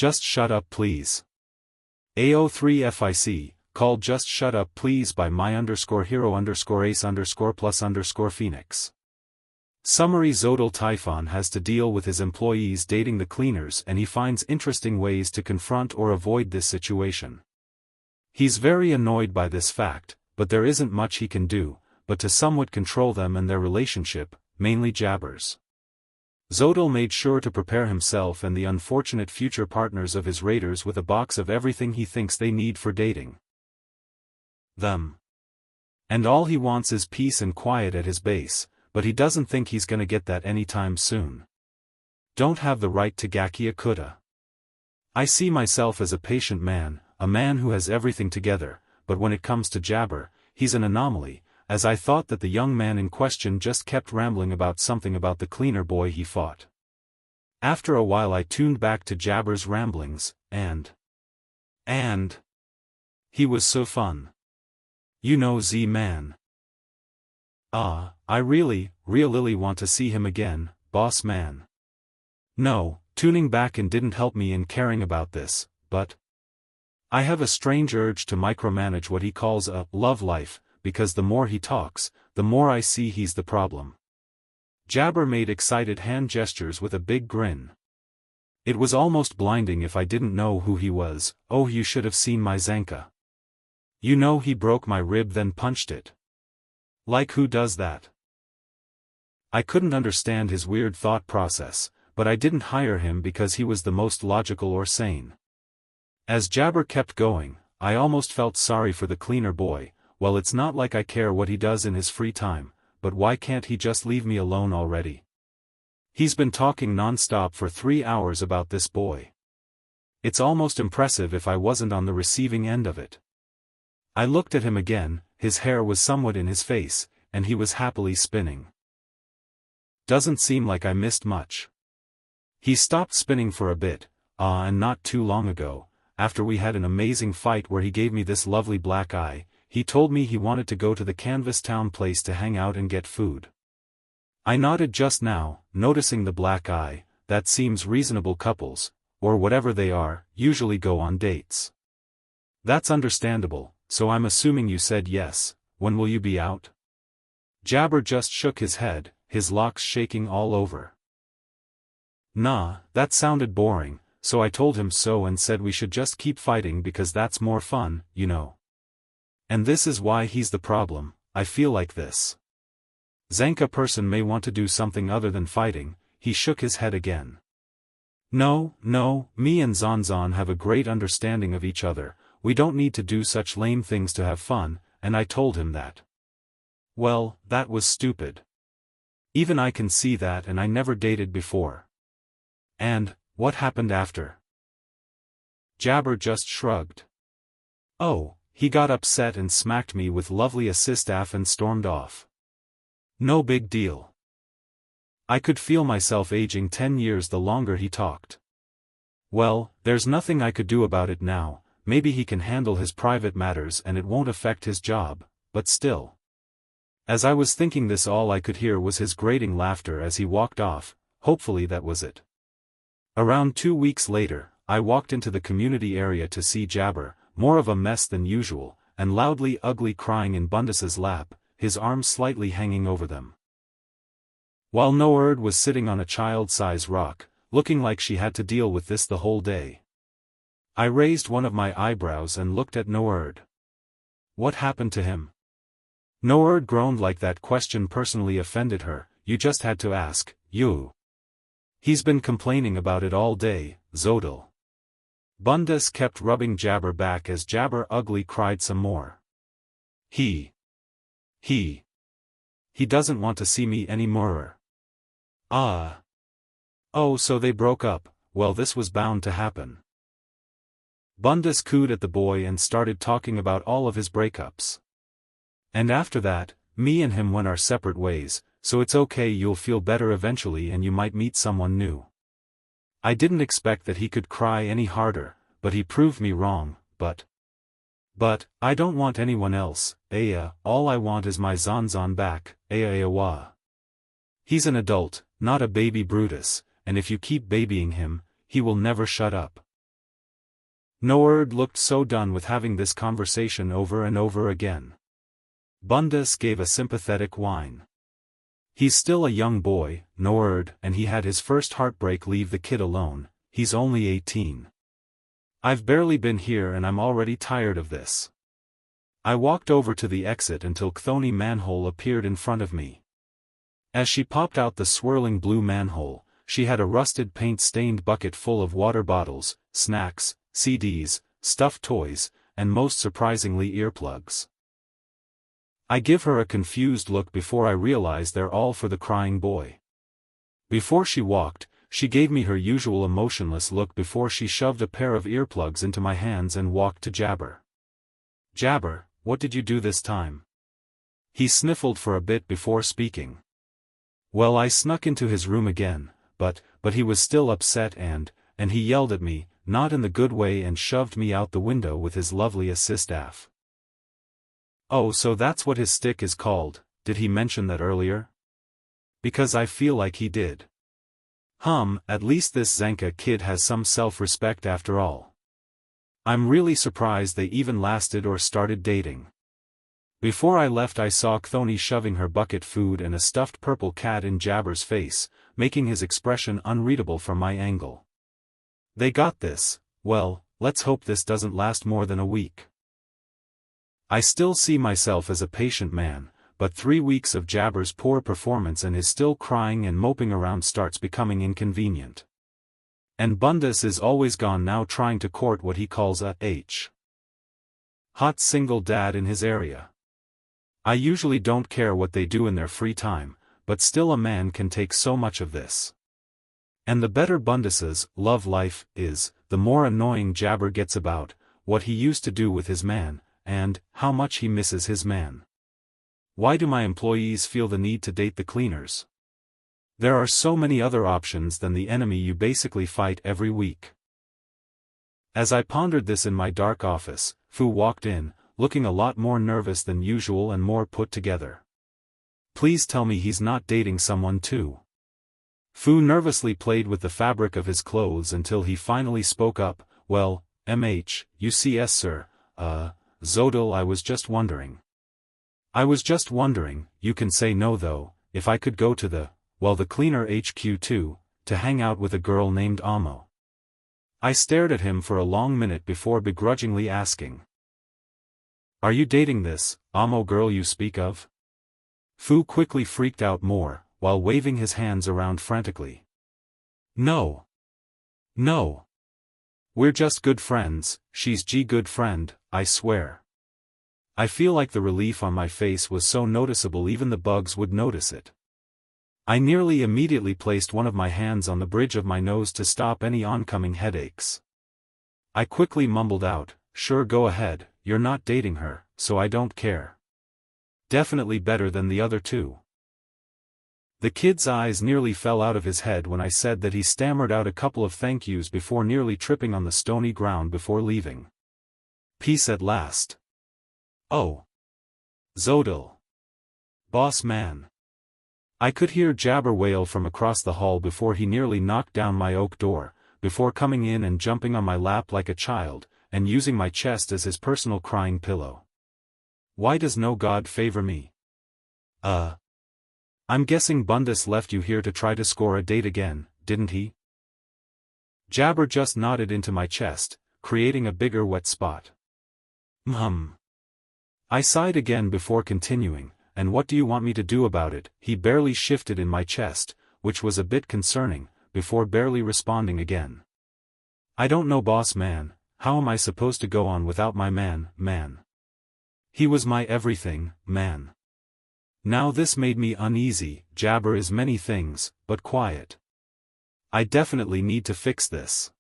Just shut up please. AO3FIC, called Just Shut Up Please by my_hero_ace_plus_phoenix. Summery Zodyl Typhon has to deal with his employees dating the cleaners and he finds interesting ways to confront or avoid this situation. He's very annoyed by this fact, but there isn't much he can do, but to somewhat control them and their relationship, mainly jabbers. Zodyl made sure to prepare himself and the unfortunate future partners of his raiders with a box of everything he thinks they need for dating them. And all he wants is peace and quiet at his base, but he doesn't think he's gonna get that anytime soon. Don't have the right to Gachiakuta. I see myself as a patient man, a man who has everything together, but when it comes to jabber, he's an anomaly, as I thought that the young man in question just kept rambling about something about the cleaner boy he fought. After a while I tuned back to Jabber's ramblings, and he was so fun. You know Z-Man. I really want to see him again, boss man. No, tuning back in didn't help me in caring about this, but I have a strange urge to micromanage what he calls a love life, because the more he talks, the more I see he's the problem. Jabber made excited hand gestures with a big grin. It was almost blinding if I didn't know who he was. Oh, you should have seen my Zanka. You know he broke my rib then punched it. Like who does that? I couldn't understand his weird thought process, but I didn't hire him because he was the most logical or sane. As Jabber kept going, I almost felt sorry for the cleaner boy. Well, it's not like I care what he does in his free time, but why can't he just leave me alone already? He's been talking non-stop for 3 hours about this boy. It's almost impressive if I wasn't on the receiving end of it. I looked at him again, his hair was somewhat in his face, and he was happily spinning. Doesn't seem like I missed much. He stopped spinning for a bit, and not too long ago, after we had an amazing fight where he gave me this lovely black eye, he told me he wanted to go to the Canvas Town place to hang out and get food. I nodded just now, noticing the black eye. That seems reasonable. Couples, or whatever they are, usually go on dates. That's understandable, so I'm assuming you said yes. When will you be out? Jabber just shook his head, his locks shaking all over. Nah, that sounded boring, so I told him so and said we should just keep fighting because that's more fun, you know. And this is why he's the problem. I feel like this Zanka person may want to do something other than fighting. He shook his head again. No, me and Zanzan have a great understanding of each other. We don't need to do such lame things to have fun, and I told him that. Well, that was stupid. Even I can see that, and I never dated before. And what happened after? Jabber just shrugged. Oh, he got upset and smacked me with lovely assist-aff and stormed off. No big deal. I could feel myself aging 10 years the longer he talked. Well, there's nothing I could do about it now. Maybe he can handle his private matters and it won't affect his job, but still. As I was thinking this, all I could hear was his grating laughter as he walked off. Hopefully that was it. Around 2 weeks later, I walked into the community area to see Jabber, more of a mess than usual, and loudly ugly crying in Bundus's lap, his arms slightly hanging over them. While Noerd was sitting on a child-size rock, looking like she had to deal with this the whole day. I raised one of my eyebrows and looked at Noerd. What happened to him? Noerd groaned like that question personally offended her. You just had to ask, you. He's been complaining about it all day, Zodyl. Bundus kept rubbing Jabber back as Jabber ugly cried some more. He doesn't want to see me anymore. Ah. Oh, so they broke up. Well, this was bound to happen. Bundus cooed at the boy and started talking about all of his breakups. And after that, me and him went our separate ways, so it's okay, you'll feel better eventually and you might meet someone new. I didn't expect that he could cry any harder, but he proved me wrong. But I don't want anyone else, all I want is my Zanzan back, wah. He's an adult, not a baby Brutus, and if you keep babying him, he will never shut up. Noerd looked so done with having this conversation over and over again. Bundes gave a sympathetic whine. He's still a young boy, Noerd, and he had his first heartbreak. Leave the kid alone, he's only 18. I've barely been here and I'm already tired of this. I walked over to the exit until Chthoni manhole appeared in front of me. As she popped out the swirling blue manhole, she had a rusted paint-stained bucket full of water bottles, snacks, CDs, stuffed toys, and most surprisingly earplugs. I give her a confused look before I realize they're all for the crying boy. Before she walked, she gave me her usual emotionless look before she shoved a pair of earplugs into my hands and walked to Jabber. Jabber, what did you do this time? He sniffled for a bit before speaking. Well, I snuck into his room again, but he was still upset and he yelled at me, not in the good way, and shoved me out the window with his lovely assist-aff. Oh, so that's what his stick is called. Did he mention that earlier? Because I feel like he did. At least this Zanka kid has some self-respect after all. I'm really surprised they even lasted or started dating. Before I left I saw Chthoni shoving her bucket food and a stuffed purple cat in Jabber's face, making his expression unreadable from my angle. They got this. Well, let's hope this doesn't last more than a week. I still see myself as a patient man, but 3 weeks of Jabber's poor performance and his still crying and moping around starts becoming inconvenient. And Bundes is always gone now, trying to court what he calls a hot single dad in his area. I usually don't care what they do in their free time, but still a man can take so much of this. And the better Bundes's love life is, the more annoying Jabber gets about what he used to do with his man, and how much he misses his man. Why do my employees feel the need to date the cleaners? There are so many other options than the enemy you basically fight every week. As I pondered this in my dark office, Fu walked in, looking a lot more nervous than usual and more put together. Please tell me he's not dating someone too. Fu nervously played with the fabric of his clothes until he finally spoke up. Well, you see, yes sir, Zodyl, I was just wondering. You can say no though, if I could go to the cleaner HQ too, to hang out with a girl named Amo. I stared at him for a long minute before begrudgingly asking. Are you dating this Amo girl you speak of? Fu quickly freaked out more, while waving his hands around frantically. No. We're just good friends, she's good friend, I swear. I feel like the relief on my face was so noticeable even the bugs would notice it. I nearly immediately placed one of my hands on the bridge of my nose to stop any oncoming headaches. I quickly mumbled out, sure, go ahead, you're not dating her, so I don't care. Definitely better than the other two. The kid's eyes nearly fell out of his head when I said that. He stammered out a couple of thank yous before nearly tripping on the stony ground before leaving. Peace at last. Oh. Zodyl. Boss man. I could hear Jabber wail from across the hall before he nearly knocked down my oak door, before coming in and jumping on my lap like a child, and using my chest as his personal crying pillow. Why does no god favor me? I'm guessing Bundes left you here to try to score a date again, didn't he? Jabber just nodded into my chest, creating a bigger wet spot. I sighed again before continuing, and what do you want me to do about it? He barely shifted in my chest, which was a bit concerning, before barely responding again. I don't know, boss man, how am I supposed to go on without my man? He was my everything, man. Now this made me uneasy. Jabber is many things, but quiet. I definitely need to fix this.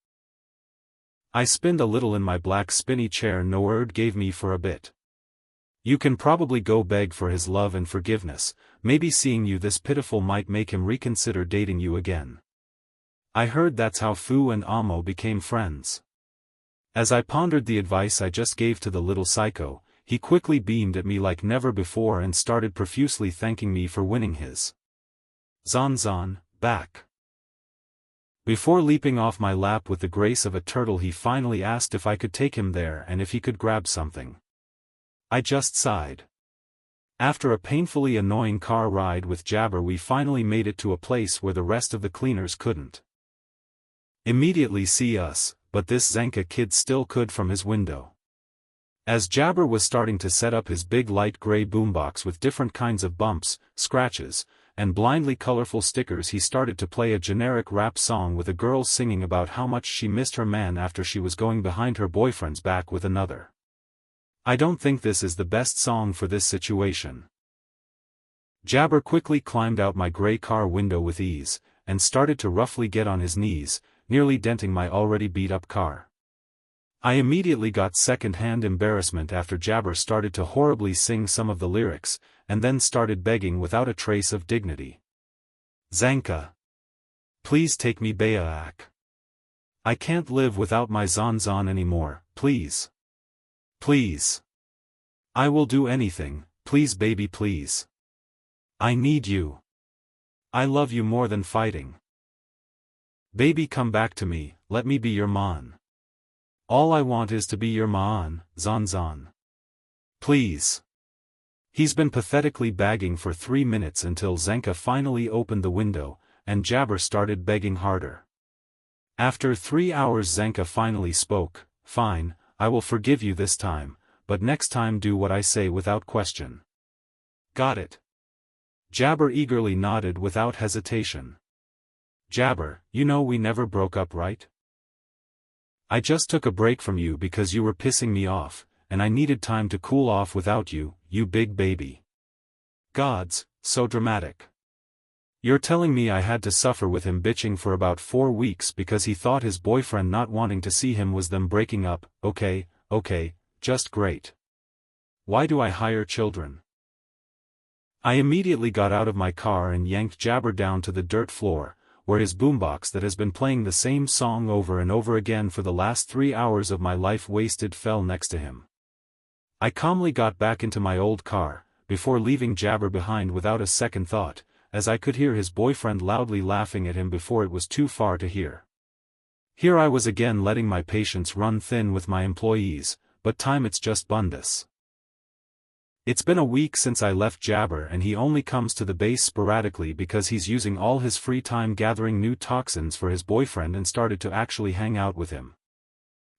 I spinned a little in my black spinny chair Noerd gave me for a bit. You can probably go beg for his love and forgiveness, maybe seeing you this pitiful might make him reconsider dating you again. I heard that's how Fu and Amo became friends. As I pondered the advice I just gave to the little psycho, he quickly beamed at me like never before and started profusely thanking me for winning his Zon back. Before leaping off my lap with the grace of a turtle, he finally asked if I could take him there and if he could grab something. I just sighed. After a painfully annoying car ride with Jabber, we finally made it to a place where the rest of the cleaners couldn't immediately see us, but this Zanka kid still could from his window. As Jabber was starting to set up his big light gray boombox with different kinds of bumps, scratches, and blindly colorful stickers, he started to play a generic rap song with a girl singing about how much she missed her man after she was going behind her boyfriend's back with another. I don't think this is the best song for this situation. Jabber quickly climbed out my gray car window with ease, and started to roughly get on his knees, nearly denting my already beat-up car. I immediately got second-hand embarrassment after Jabber started to horribly sing some of the lyrics, and then started begging without a trace of dignity. Zanka. Please take me back. I can't live without my Zon anymore, please. Please. I will do anything, please baby please. I need you. I love you more than fighting. Baby, come back to me, let me be your man. All I want is to be your man, Zon. Please. He's been pathetically begging for 3 minutes until Zanka finally opened the window, and Jabber started begging harder. After 3 hours Zanka finally spoke. Fine, I will forgive you this time, but next time do what I say without question. Got it? Jabber eagerly nodded without hesitation. Jabber, you know we never broke up, right? I just took a break from you because you were pissing me off, and I needed time to cool off without you, you big baby. Gods, so dramatic. You're telling me I had to suffer with him bitching for about 4 weeks because he thought his boyfriend not wanting to see him was them breaking up. Okay, just great. Why do I hire children? I immediately got out of my car and yanked Jabber down to the dirt floor, where his boombox that has been playing the same song over and over again for the last 3 hours of my life wasted fell next to him. I calmly got back into my old car, before leaving Jabber behind without a second thought, as I could hear his boyfriend loudly laughing at him before it was too far to hear. Here I was again letting my patience run thin with my employees, but time it's just Bundes. It's been a week since I left Jabber and he only comes to the base sporadically because he's using all his free time gathering new toxins for his boyfriend and started to actually hang out with him.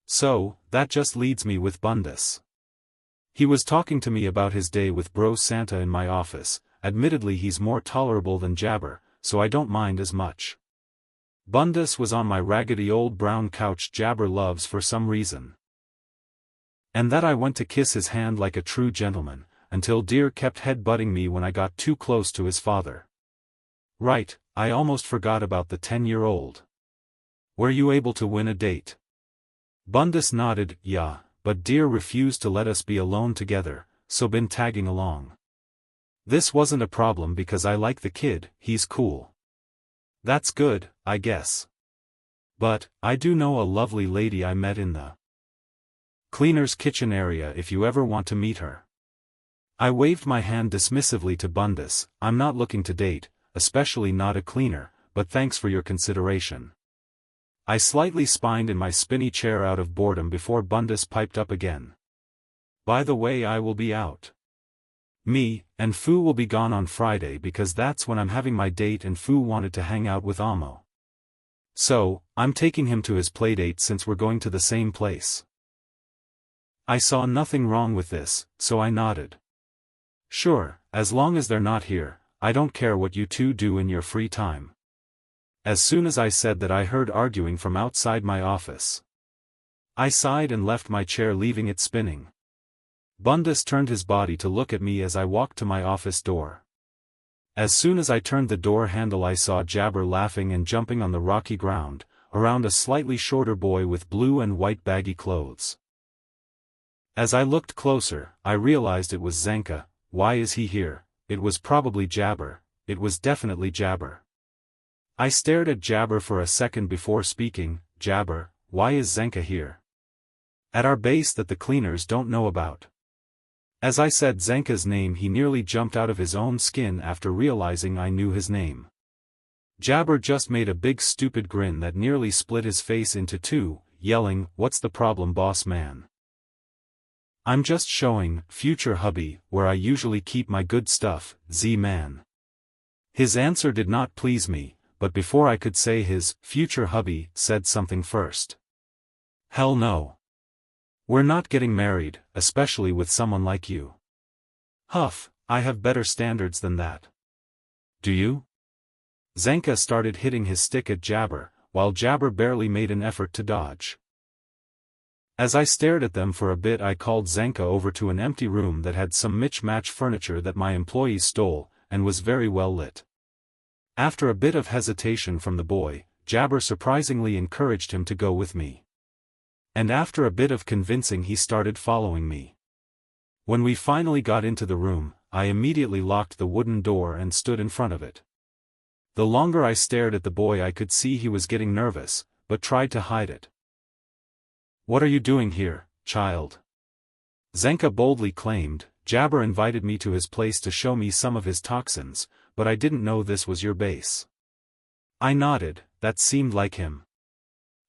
So, that just leads me with Bundes. He was talking to me about his day with Bro Santa in my office. Admittedly he's more tolerable than Jabber, so I don't mind as much. Bundes was on my raggedy old brown couch Jabber loves for some reason. And that I went to kiss his hand like a true gentleman, until Deer kept head-butting me when I got too close to his father. Right, I almost forgot about the 10-year-old. Were you able to win a date? Bundes nodded, yeah, but Deer refused to let us be alone together, so been tagging along. This wasn't a problem because I like the kid, he's cool. That's good, I guess. But, I do know a lovely lady I met in the cleaner's kitchen area if you ever want to meet her. I waved my hand dismissively to Bundes. I'm not looking to date, especially not a cleaner, but thanks for your consideration. I slightly spined in my spinny chair out of boredom before Bundes piped up again. By the way, I will be out. Me and Fu will be gone on Friday because that's when I'm having my date and Fu wanted to hang out with Amo. So, I'm taking him to his playdate since we're going to the same place. I saw nothing wrong with this, so I nodded. Sure, as long as they're not here, I don't care what you two do in your free time. As soon as I said that I heard arguing from outside my office. I sighed and left my chair, leaving it spinning. Bundes turned his body to look at me as I walked to my office door. As soon as I turned the door handle I saw Jabber laughing and jumping on the rocky ground, around a slightly shorter boy with blue and white baggy clothes. As I looked closer, I realized it was Zanka. Why is he here? It was probably Jabber. It was definitely Jabber. I stared at Jabber for a second before speaking. Jabber, why is Zanka here? At our base that the cleaners don't know about. As I said Zanka's name he nearly jumped out of his own skin after realizing I knew his name. Jabber just made a big stupid grin that nearly split his face into two, yelling, "What's the problem, boss man? I'm just showing, future hubby, where I usually keep my good stuff, Z-man." His answer did not please me, but before I could say his future hubby said something first. "Hell no. We're not getting married, especially with someone like you." "Huff, I have better standards than that." "Do you?" Zanka started hitting his stick at Jabber, while Jabber barely made an effort to dodge. As I stared at them for a bit, I called Zanka over to an empty room that had some mismatched furniture that my employees stole, and was very well lit. After a bit of hesitation from the boy, Jabber surprisingly encouraged him to go with me. And after a bit of convincing, he started following me. When we finally got into the room, I immediately locked the wooden door and stood in front of it. The longer I stared at the boy, I could see he was getting nervous, but tried to hide it. "What are you doing here, child?" Zanka boldly claimed. "Jabber invited me to his place to show me some of his toxins, but I didn't know this was your base." I nodded. That seemed like him.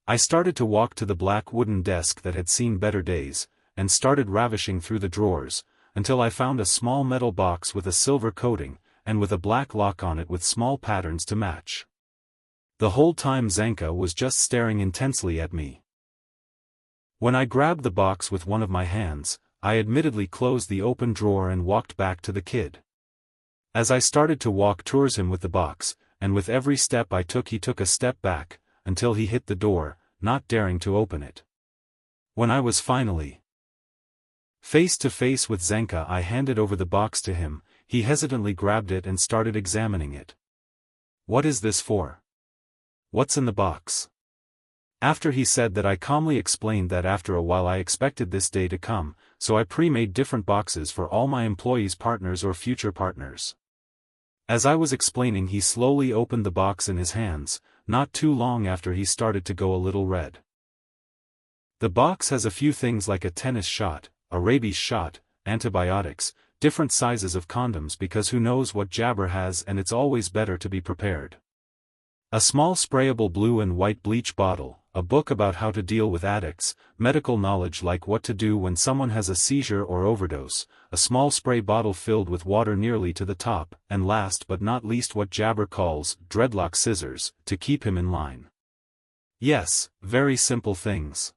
I started to walk to the black wooden desk that had seen better days, and started ravishing through the drawers, until I found a small metal box with a silver coating, and with a black lock on it with small patterns to match. The whole time Zanka was just staring intensely at me. When I grabbed the box with one of my hands, I admittedly closed the open drawer and walked back to the kid. As I started to walk towards him with the box, and with every step I took he took a step back, until he hit the door, not daring to open it. When I was finally face to face with Zanka, I handed over the box to him. He hesitantly grabbed it and started examining it. "What is this for? What's in the box?" After he said that, I calmly explained that after a while I expected this day to come, so I pre-made different boxes for all my employees' partners or future partners. As I was explaining, he slowly opened the box in his hands. Not too long after, he started to go a little red. The box has a few things like a tennis shot, a rabies shot, antibiotics, different sizes of condoms, because who knows what Jabber has, and it's always better to be prepared. A small sprayable blue and white bleach bottle, a book about how to deal with addicts, medical knowledge like what to do when someone has a seizure or overdose, a small spray bottle filled with water nearly to the top, and last but not least what Jabber calls dreadlock scissors, to keep him in line. Yes, very simple things.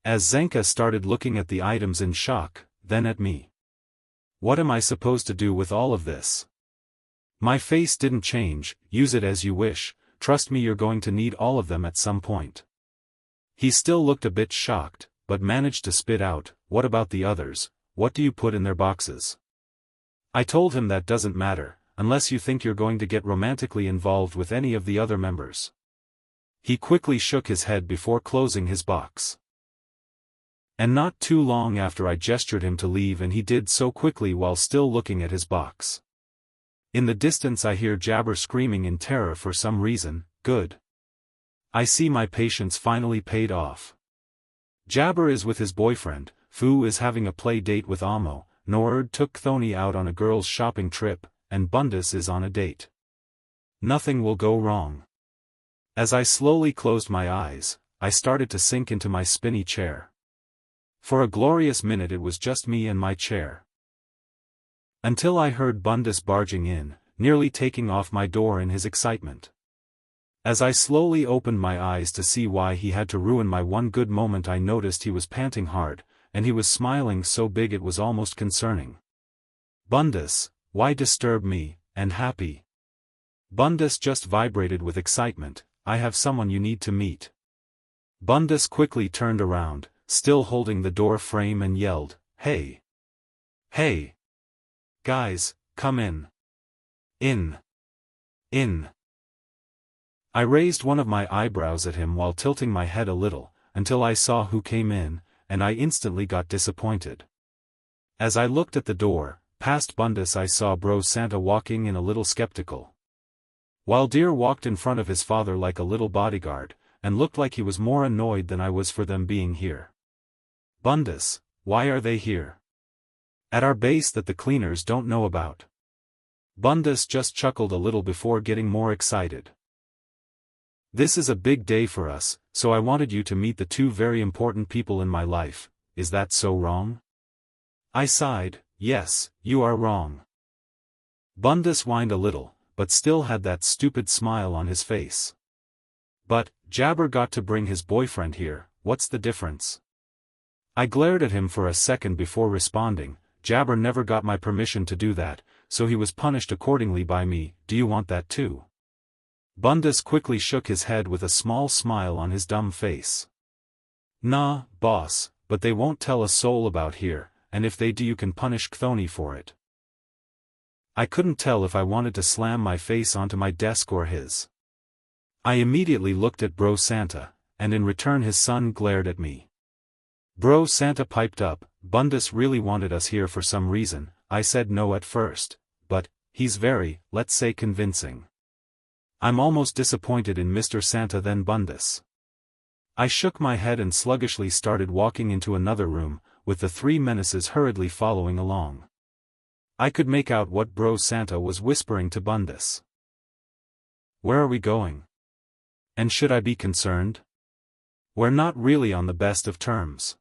As Zanka started looking at the items in shock, then at me. "What am I supposed to do with all of this?" My face didn't change. "Use it as you wish, trust me, you're going to need all of them at some point." He still looked a bit shocked, but managed to spit out, "What about the others? What do you put in their boxes?" I told him that doesn't matter, unless you think you're going to get romantically involved with any of the other members. He quickly shook his head before closing his box. And not too long after, I gestured him to leave, and he did so quickly while still looking at his box. In the distance I hear Jabber screaming in terror for some reason. Good. I see my patience finally paid off. Jabber is with his boyfriend, Fu is having a play date with Amo, Nord took Thoni out on a girls' shopping trip, and Bundus is on a date. Nothing will go wrong. As I slowly closed my eyes, I started to sink into my spinny chair. For a glorious minute it was just me and my chair. Until I heard Bundus barging in, nearly taking off my door in his excitement. As I slowly opened my eyes to see why he had to ruin my one good moment, I noticed he was panting hard, and he was smiling so big it was almost concerning. "Bundus, why disturb me, and happy?" Bundus just vibrated with excitement. "I have someone you need to meet." Bundus quickly turned around, still holding the door frame, and yelled, "Hey! Hey! Guys, come in! In! In!" I raised one of my eyebrows at him while tilting my head a little, until I saw who came in, and I instantly got disappointed. As I looked at the door, past Bundus, I saw Bro Santa walking in, a little skeptical. While Deer walked in front of his father like a little bodyguard, and looked like he was more annoyed than I was for them being here. "Bundus, why are they here? At our base that the cleaners don't know about?" Bundus just chuckled a little before getting more excited. This is a big day for us, so I wanted you to meet the two very important people in my life. Is that so wrong? I sighed. Yes, you are wrong. Bundus whined a little, but still had that stupid smile on his face. But, Jabber got to bring his boyfriend here, what's the difference? I glared at him for a second before responding. Jabber never got my permission to do that, so he was punished accordingly by me. Do you want that too? Bundus quickly shook his head with a small smile on his dumb face. Nah, boss, but they won't tell a soul about here, and if they do you can punish Chthoni for it. I couldn't tell if I wanted to slam my face onto my desk or his. I immediately looked at Bro Santa, and in return his son glared at me. Bro Santa piped up, Bundus really wanted us here for some reason. I said no at first, but, he's very, let's say convincing. I'm almost disappointed in Mr. Santa then Bundus. I shook my head and sluggishly started walking into another room, with the three menaces hurriedly following along. I could make out what Bro Santa was whispering to Bundus. Where are we going? And should I be concerned? We're not really on the best of terms.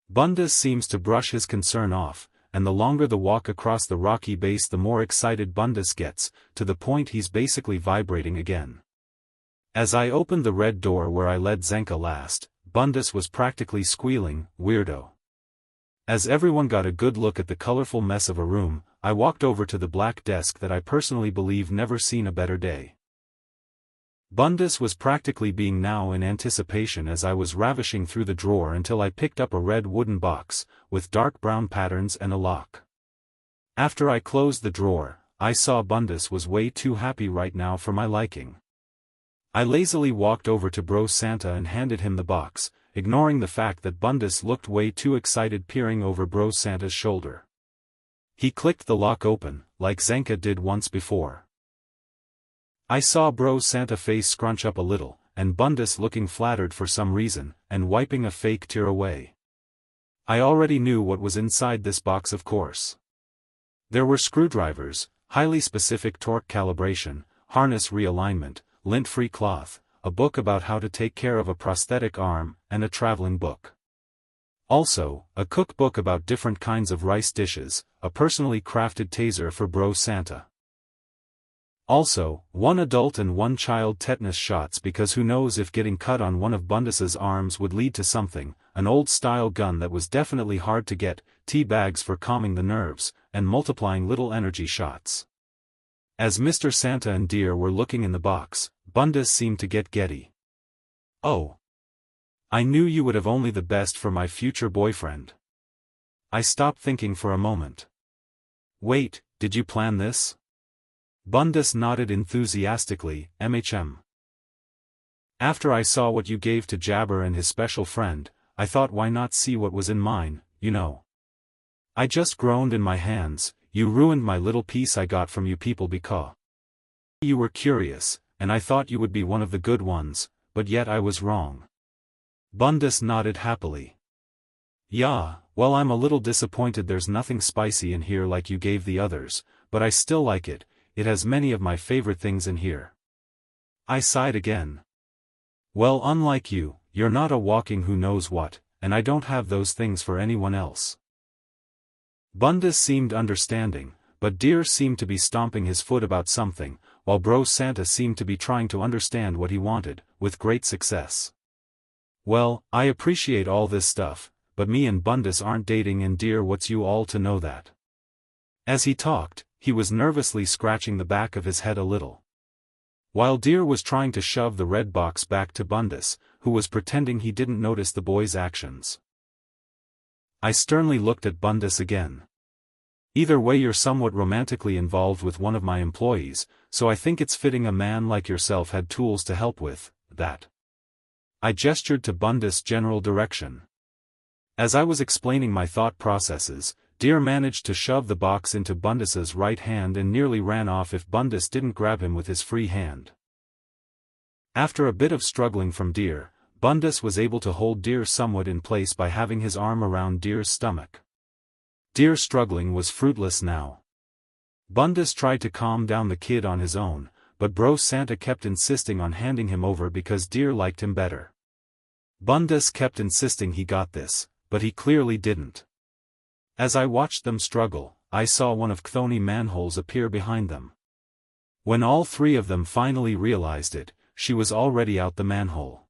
Bundus seems to brush his concern off, and the longer the walk across the rocky base the more excited Bundus gets, to the point he's basically vibrating again. As I opened the red door where I led Zanka last, Bundus was practically squealing, weirdo. As everyone got a good look at the colorful mess of a room, I walked over to the black desk that I personally believe never seen a better day. Bundus was practically being now in anticipation as I was ravishing through the drawer until I picked up a red wooden box, with dark brown patterns and a lock. After I closed the drawer, I saw Bundus was way too happy right now for my liking. I lazily walked over to Bro Santa and handed him the box, ignoring the fact that Bundus looked way too excited peering over Bro Santa's shoulder. He clicked the lock open, like Zanka did once before. I saw Bro Santa face scrunch up a little, and Bundus looking flattered for some reason, and wiping a fake tear away. I already knew what was inside this box of course. There were screwdrivers, highly specific torque calibration, harness realignment, lint-free cloth, a book about how to take care of a prosthetic arm, and a traveling book. Also, a cookbook about different kinds of rice dishes, a personally crafted taser for Bro Santa. Also, 1 adult and 1 child tetanus shots because who knows if getting cut on one of Bundus's arms would lead to something, an old-style gun that was definitely hard to get, tea bags for calming the nerves, and multiplying little energy shots. As Mr. Santa and Deer were looking in the box, Bundus seemed to get giddy. Oh. I knew you would have only the best for my future boyfriend. I stopped thinking for a moment. Wait, did you plan this? Bundus nodded enthusiastically, After I saw what you gave to Jabber and his special friend, I thought why not see what was in mine, you know. I just groaned in my hands. You ruined my little piece I got from you people because you were curious, and I thought you would be one of the good ones, but yet I was wrong. Bundus nodded happily. Yeah, well I'm a little disappointed there's nothing spicy in here like you gave the others, but I still like it. It has many of my favorite things in here. I sighed again. Well, unlike you, you're not a walking who knows what, and I don't have those things for anyone else. Bundus seemed understanding, but Deer seemed to be stomping his foot about something, while Bro Santa seemed to be trying to understand what he wanted, with great success. Well, I appreciate all this stuff, but me and Bundus aren't dating and Deer what's you all to know that. As he talked, he was nervously scratching the back of his head a little. While Deer was trying to shove the red box back to Bundus, who was pretending he didn't notice the boy's actions. I sternly looked at Bundus again. Either way you're somewhat romantically involved with one of my employees, so I think it's fitting a man like yourself had tools to help with that. I gestured to Bundus' general direction. As I was explaining my thought processes, Deer managed to shove the box into Bundus's right hand and nearly ran off if Bundus didn't grab him with his free hand. After a bit of struggling from Deer, Bundus was able to hold Deer somewhat in place by having his arm around Deer's stomach. Deer's struggling was fruitless now. Bundes tried to calm down the kid on his own, but bro Santa kept insisting on handing him over because Deer liked him better. Bundes kept insisting he got this, but he clearly didn't. As I watched them struggle, I saw one of Chthoni's manholes appear behind them. When all three of them finally realized it, she was already out the manhole.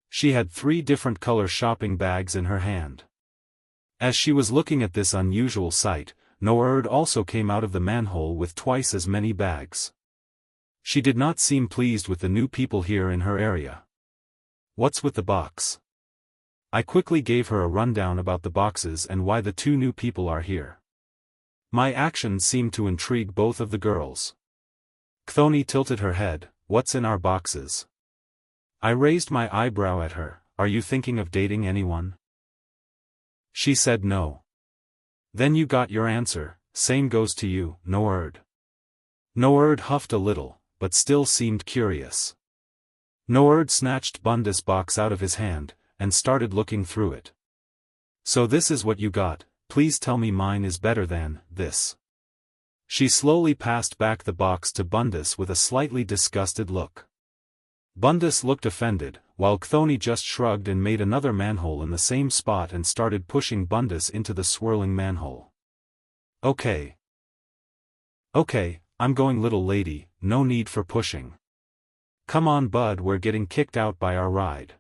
She had 3 different color shopping bags in her hand. As she was looking at this unusual sight, Noerd also came out of the manhole with twice as many bags. She did not seem pleased with the new people here in her area. "What's with the box?" I quickly gave her a rundown about the boxes and why the 2 new people are here. My actions seemed to intrigue both of the girls. Chthoni tilted her head. "What's in our boxes?" I raised my eyebrow at her. "Are you thinking of dating anyone?" She said no. "Then you got your answer, same goes to you, Noerd." Noerd huffed a little, but still seemed curious. Noerd snatched Bundes' box out of his hand, and started looking through it. "So this is what you got, please tell me mine is better than this." She slowly passed back the box to Bundes with a slightly disgusted look. Bundes looked offended, while Chthoni just shrugged and made another manhole in the same spot and started pushing Bundes into the swirling manhole. Okay, I'm going, little lady, no need for pushing. Come on bud, we're getting kicked out by our ride."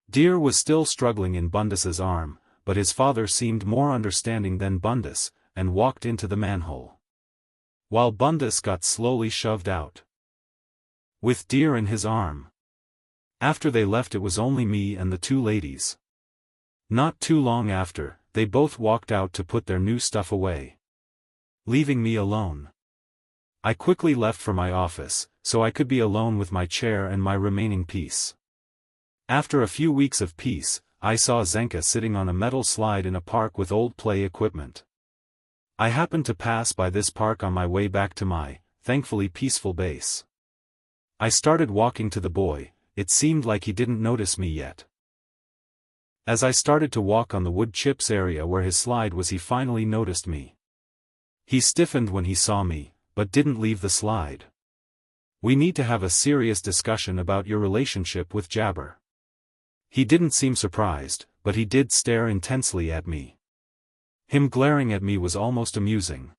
Deer was still struggling in Bundes's arm, but his father seemed more understanding than Bundes, and walked into the manhole. While Bundes got slowly shoved out, with Deer in his arm. After they left, it was only me and the 2 ladies. Not too long after, they both walked out to put their new stuff away, leaving me alone. I quickly left for my office, so I could be alone with my chair and my remaining piece. After a few weeks of peace, I saw Zanka sitting on a metal slide in a park with old play equipment. I happened to pass by this park on my way back to my, thankfully peaceful base. I started walking to the boy. It seemed like he didn't notice me yet. As I started to walk on the wood chips area where his slide was, he finally noticed me. He stiffened when he saw me, but didn't leave the slide. "We need to have a serious discussion about your relationship with Jabber." He didn't seem surprised, but he did stare intensely at me. Him glaring at me was almost amusing.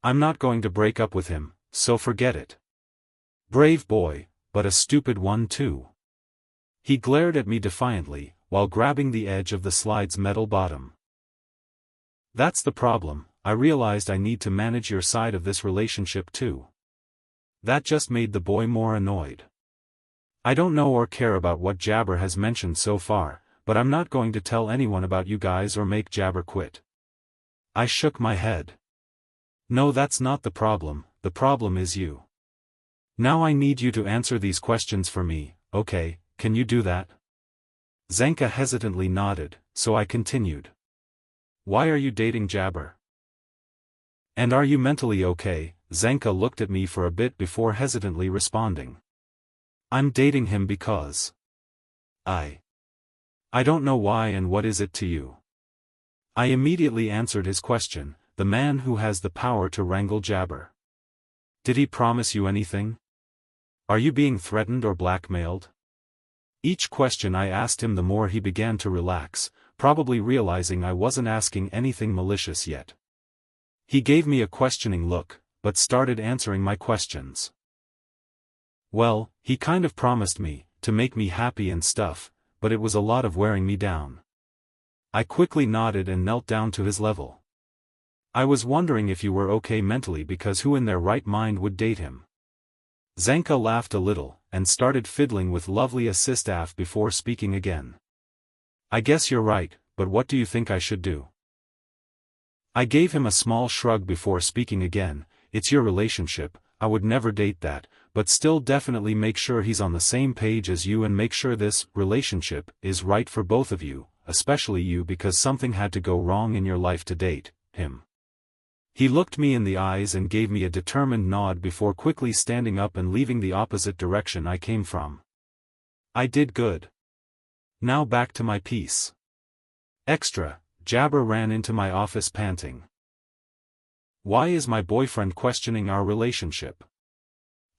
"I'm not going to break up with him, so forget it." Brave boy, but a stupid one too. He glared at me defiantly, while grabbing the edge of the slide's metal bottom. "That's the problem, I realized I need to manage your side of this relationship too." That just made the boy more annoyed. "I don't know or care about what Jabber has mentioned so far, but I'm not going to tell anyone about you guys or make Jabber quit." I shook my head. "No, that's not the problem is you. Now I need you to answer these questions for me, okay, can you do that?" Zanka hesitantly nodded, so I continued. "Why are you dating Jabber? And are you mentally okay?" Zanka looked at me for a bit before hesitantly responding. "I'm dating him because I don't know why, and what is it to you?" I immediately answered his question. "The man who has the power to wrangle Jabber. Did he promise you anything? Are you being threatened or blackmailed?" Each question I asked him, the more he began to relax, probably realizing I wasn't asking anything malicious yet. He gave me a questioning look, but started answering my questions. "Well, he kind of promised me, to make me happy and stuff, but it was a lot of wearing me down." I quickly nodded and knelt down to his level. "I was wondering if you were okay mentally, because who in their right mind would date him?" Zanka laughed a little, and started fiddling with lovely assistaf before speaking again. "I guess you're right, but what do you think I should do?" I gave him a small shrug before speaking again. "It's your relationship, I would never date that, but still definitely make sure he's on the same page as you and make sure this relationship is right for both of you, especially you, because something had to go wrong in your life to date him." He looked me in the eyes and gave me a determined nod before quickly standing up and leaving the opposite direction I came from. I did good. Now back to my piece. Extra, Jabber ran into my office panting. Why is my boyfriend questioning our relationship?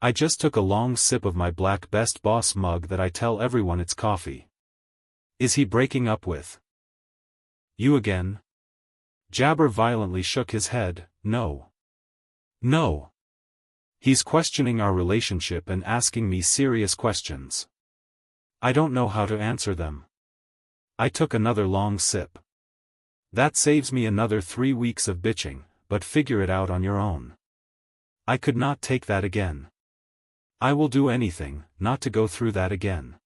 I just took a long sip of my black Best Boss mug that I tell everyone it's coffee. Is he breaking up with you again? Jabber violently shook his head. No. No. He's questioning our relationship and asking me serious questions. I don't know how to answer them. I took another long sip. That saves me another 3 weeks of bitching, but figure it out on your own. I could not take that again. I will do anything, not to go through that again.